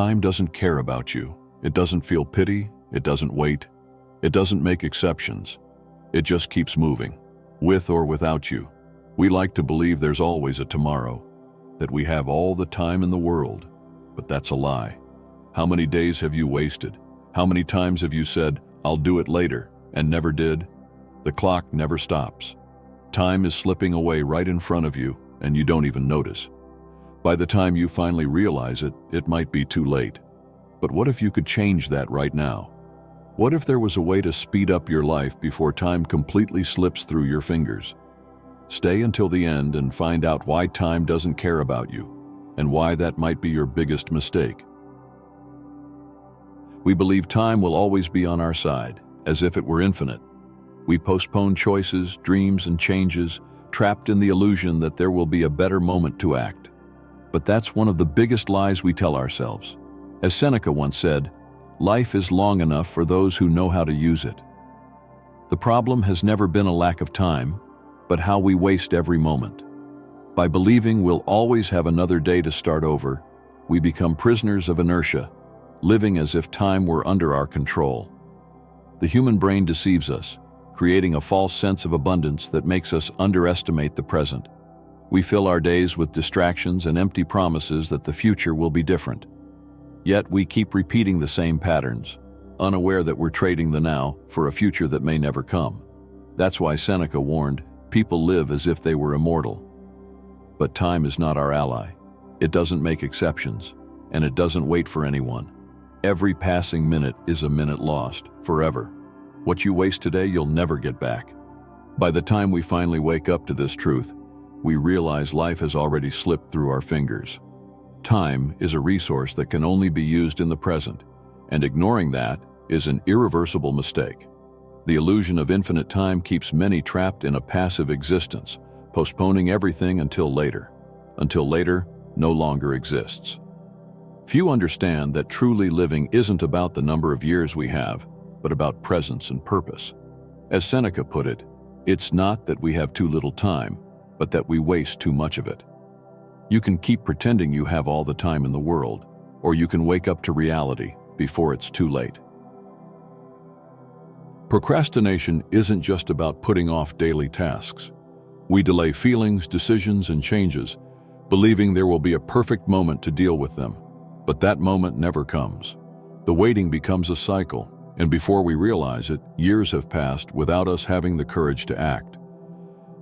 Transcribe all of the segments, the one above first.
Time doesn't care about you. It doesn't feel pity. It doesn't wait. It doesn't make exceptions. It just keeps moving, with or without you. We like to believe there's always a tomorrow, that we have all the time in the world, but that's a lie. How many days have you wasted? How many times have you said, "I'll do it later," and never did? The clock never stops. Time is slipping away right in front of you, and you don't even notice. By the time you finally realize it, it might be too late. But what if you could change that right now? What if there was a way to speed up your life before time completely slips through your fingers? Stay until the end and find out why time doesn't care about you, and why that might be your biggest mistake. We believe time will always be on our side, as if it were infinite. We postpone choices, dreams, and changes, trapped in the illusion that there will be a better moment to act. But that's one of the biggest lies we tell ourselves. As Seneca once said, "Life is long enough for those who know how to use it." The problem has never been a lack of time, but how we waste every moment. By believing we'll always have another day to start over, we become prisoners of inertia, living as if time were under our control. The human brain deceives us, creating a false sense of abundance that makes us underestimate the present. We fill our days with distractions and empty promises that the future will be different. Yet we keep repeating the same patterns, unaware that we're trading the now for a future that may never come. That's why Seneca warned, people live as if they were immortal. But time is not our ally. It doesn't make exceptions, and it doesn't wait for anyone. Every passing minute is a minute lost, forever. What you waste today, you'll never get back. By the time we finally wake up to this truth, we realize life has already slipped through our fingers. Time is a resource that can only be used in the present, and ignoring that is an irreversible mistake. The illusion of infinite time keeps many trapped in a passive existence, postponing everything until later. Until later no longer exists. Few understand that truly living isn't about the number of years we have, but about presence and purpose. As Seneca put it, it's not that we have too little time, but that we waste too much of it. You can keep pretending you have all the time in the world, or you can wake up to reality before it's too late. Procrastination isn't just about putting off daily tasks. We delay feelings, decisions, and changes, believing there will be a perfect moment to deal with them. But that moment never comes. The waiting becomes a cycle, and before we realize it, years have passed without us having the courage to act.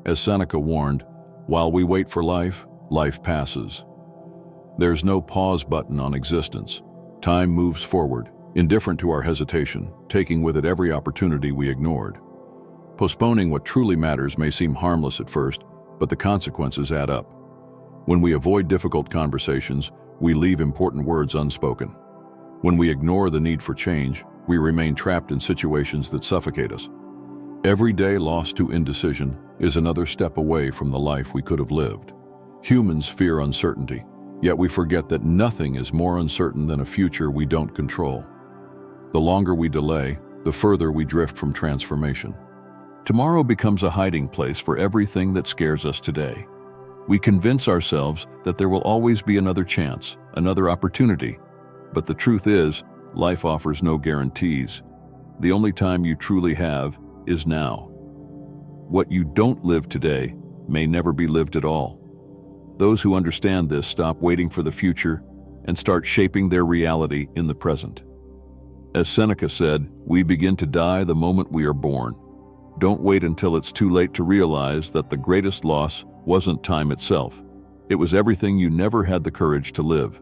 As Seneca warned, while we wait for life, life passes. There's no pause button on existence. Time moves forward, indifferent to our hesitation, taking with it every opportunity we ignored. Postponing what truly matters may seem harmless at first, but the consequences add up. When we avoid difficult conversations, we leave important words unspoken. When we ignore the need for change, we remain trapped in situations that suffocate us. Every day lost to indecision is another step away from the life we could have lived. Humans fear uncertainty, yet we forget that nothing is more uncertain than a future we don't control. The longer we delay, the further we drift from transformation. Tomorrow becomes a hiding place for everything that scares us today. We convince ourselves that there will always be another chance, another opportunity. But the truth is, life offers no guarantees. The only time you truly have is now. What you don't live today may never be lived at all. Those who understand this stop waiting for the future and start shaping their reality in the present. As Seneca said, we begin to die the moment we are born. Don't wait until it's too late to realize that the greatest loss wasn't time itself. It was everything you never had the courage to live.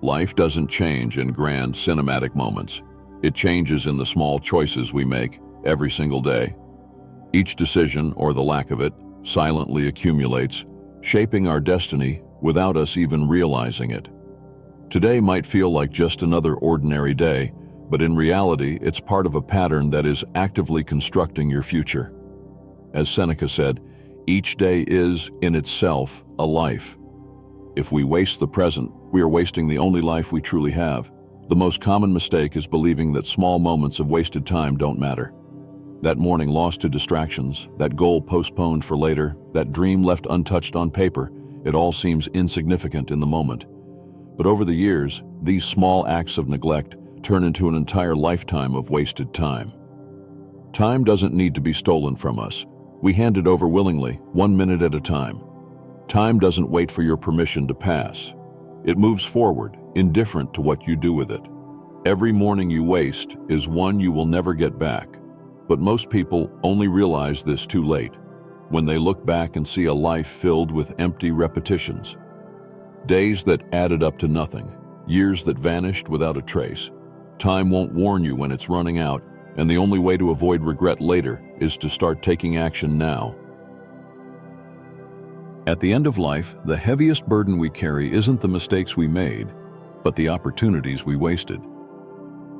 Life doesn't change in grand cinematic moments. It changes in the small choices we make every single day. Each decision, or the lack of it, silently accumulates, shaping our destiny without us even realizing it. Today might feel like just another ordinary day, but in reality, it's part of a pattern that is actively constructing your future. As Seneca said, each day is, in itself, a life. If we waste the present, we are wasting the only life we truly have. The most common mistake is believing that small moments of wasted time don't matter. That morning lost to distractions, that goal postponed for later, that dream left untouched on paper, it all seems insignificant in the moment. But over the years, these small acts of neglect turn into an entire lifetime of wasted time. Time doesn't need to be stolen from us. We hand it over willingly, 1 minute at a time. Time doesn't wait for your permission to pass. It moves forward, indifferent to what you do with it. Every morning you waste is one you will never get back. But most people only realize this too late, when they look back and see a life filled with empty repetitions. Days that added up to nothing, years that vanished without a trace. Time won't warn you when it's running out, and the only way to avoid regret later is to start taking action now. At the end of life, the heaviest burden we carry isn't the mistakes we made, but the opportunities we wasted.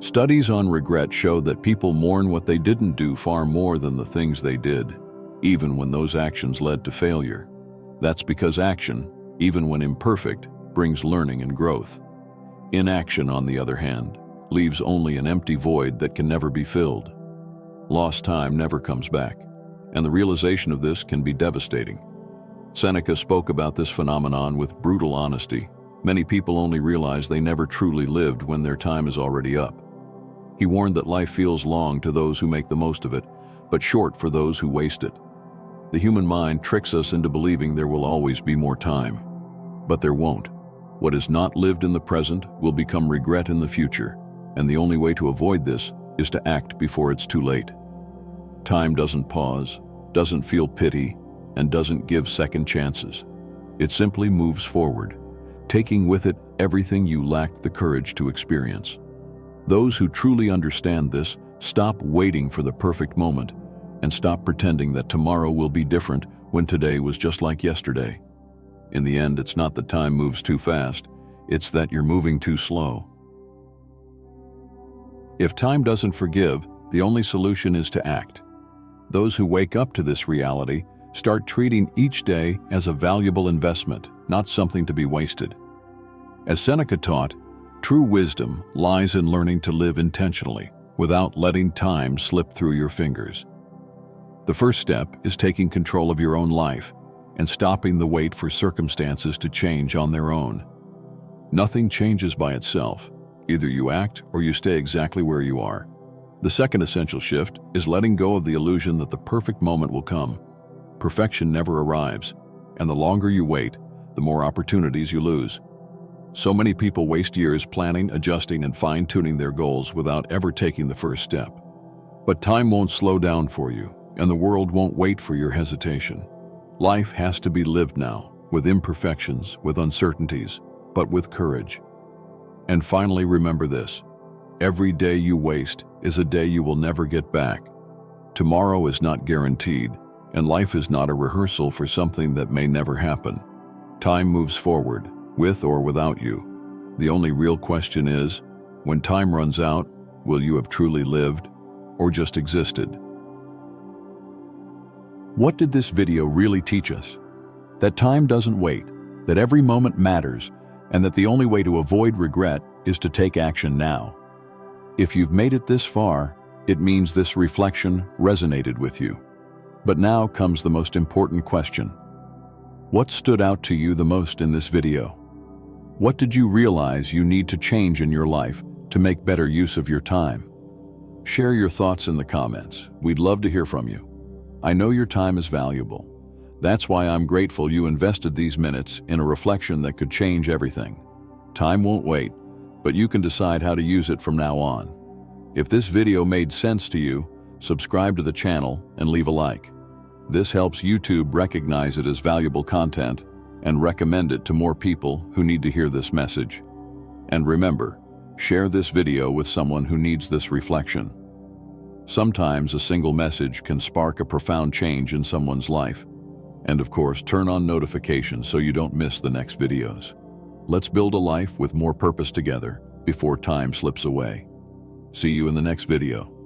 Studies on regret show that people mourn what they didn't do far more than the things they did, even when those actions led to failure. That's because action, even when imperfect, brings learning and growth. Inaction, on the other hand, leaves only an empty void that can never be filled. Lost time never comes back, and the realization of this can be devastating. Seneca spoke about this phenomenon with brutal honesty. Many people only realize they never truly lived when their time is already up. He warned that life feels long to those who make the most of it, but short for those who waste it. The human mind tricks us into believing there will always be more time. But there won't. What is not lived in the present will become regret in the future, and the only way to avoid this is to act before it's too late. Time doesn't pause, doesn't feel pity, and doesn't give second chances. It simply moves forward, taking with it everything you lacked the courage to experience. Those who truly understand this stop waiting for the perfect moment and stop pretending that tomorrow will be different when today was just like yesterday. In the end, it's not that time moves too fast, it's that you're moving too slow. If time doesn't forgive, the only solution is to act. Those who wake up to this reality start treating each day as a valuable investment, not something to be wasted. As Seneca taught, true wisdom lies in learning to live intentionally without letting time slip through your fingers. The first step is taking control of your own life and stopping the wait for circumstances to change on their own. Nothing changes by itself. Either you act or you stay exactly where you are. The second essential shift is letting go of the illusion that the perfect moment will come. Perfection never arrives, and the longer you wait, the more opportunities you lose. So many people waste years planning, adjusting, and fine-tuning their goals without ever taking the first step. But time won't slow down for you, and the world won't wait for your hesitation. Life has to be lived now, with imperfections, with uncertainties, but with courage. And finally, remember this: every day you waste is a day you will never get back. Tomorrow is not guaranteed, and life is not a rehearsal for something that may never happen. Time moves forward, with or without you. The only real question is, when time runs out, will you have truly lived or just existed? What did this video really teach us? That time doesn't wait, that every moment matters, and that the only way to avoid regret is to take action now. If you've made it this far, it means this reflection resonated with you. But now comes the most important question. What stood out to you the most in this video? What did you realize you need to change in your life to make better use of your time? Share your thoughts in the comments. We'd love to hear from you. I know your time is valuable. That's why I'm grateful you invested these minutes in a reflection that could change everything. Time won't wait, but you can decide how to use it from now on. If this video made sense to you, subscribe to the channel and leave a like. This helps YouTube recognize it as valuable content and recommend it to more people who need to hear this message. And remember, share this video with someone who needs this reflection. Sometimes a single message can spark a profound change in someone's life. And of course, turn on notifications so you don't miss the next videos. Let's build a life with more purpose together before time slips away. See you in the next video.